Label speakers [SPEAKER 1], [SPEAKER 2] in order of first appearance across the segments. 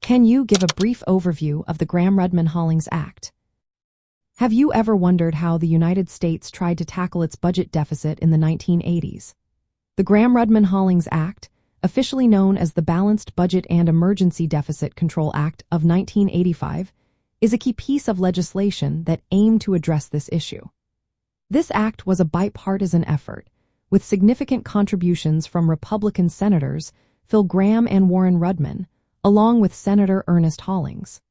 [SPEAKER 1] Can you give a brief overview of the Gramm-Rudman-Hollings Act? Have you ever wondered how the United States tried to tackle its budget deficit in the 1980s? The Gramm-Rudman-Hollings Act, officially known as the Balanced Budget and Emergency Deficit Control Act of 1985, is a key piece of legislation that aimed to address this issue. This act was a bipartisan effort, with significant contributions from Republican Senators Phil Gramm and Warren Rudman, along with Senator Ernest Hollings.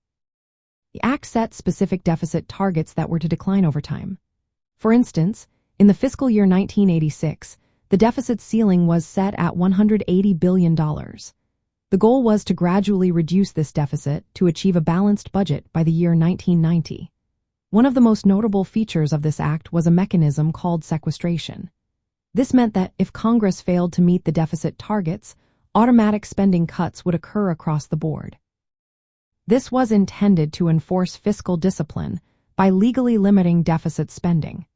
[SPEAKER 1] The act set specific deficit targets that were to decline over time. For instance, in the fiscal year 1986, the deficit ceiling was set at $180 billion. The goal was to gradually reduce this deficit to achieve a balanced budget by the year 1990. One of the most notable features of this act was a mechanism called sequestration. This meant that if Congress failed to meet the deficit targets, automatic spending cuts would occur across the board. This was intended to enforce fiscal discipline by legally limiting deficit spending.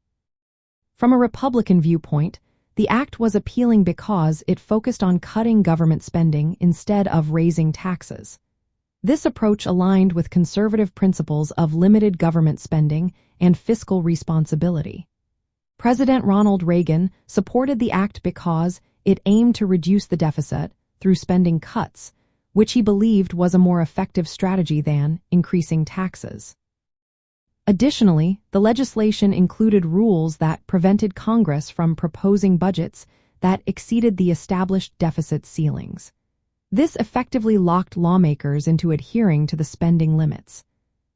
[SPEAKER 1] From a Republican viewpoint, the act was appealing because it focused on cutting government spending instead of raising taxes. This approach aligned with conservative principles of limited government spending and fiscal responsibility. President Ronald Reagan supported the act because it aimed to reduce the deficit through spending cuts, which he believed was a more effective strategy than increasing taxes. Additionally, the legislation included rules that prevented Congress from proposing budgets that exceeded the established deficit ceilings. This effectively locked lawmakers into adhering to the spending limits.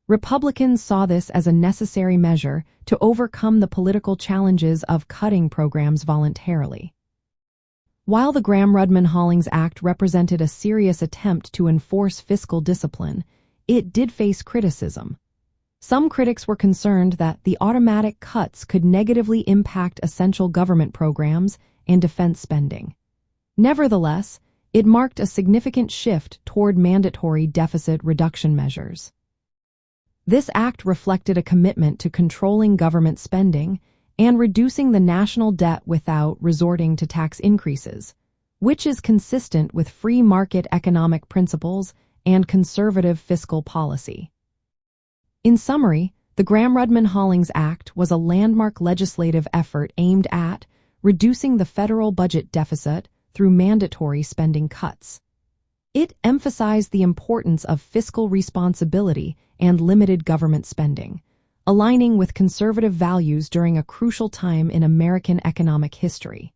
[SPEAKER 1] Republicans saw this as a necessary measure to overcome the political challenges of cutting programs voluntarily. While the Gramm-Rudman-Hollings Act represented a serious attempt to enforce fiscal discipline, it did face criticism. Some critics were concerned that the automatic cuts could negatively impact essential government programs and defense spending. Nevertheless, it marked a significant shift toward mandatory deficit reduction measures. This act reflected a commitment to controlling government spending and reducing the national debt without resorting to tax increases, which is consistent with free market economic principles and conservative fiscal policy. In summary, the Gramm-Rudman-Hollings Act was a landmark legislative effort aimed at reducing the federal budget deficit through mandatory spending cuts. It emphasized the importance of fiscal responsibility and limited government spending, aligning with conservative values during a crucial time in American economic history.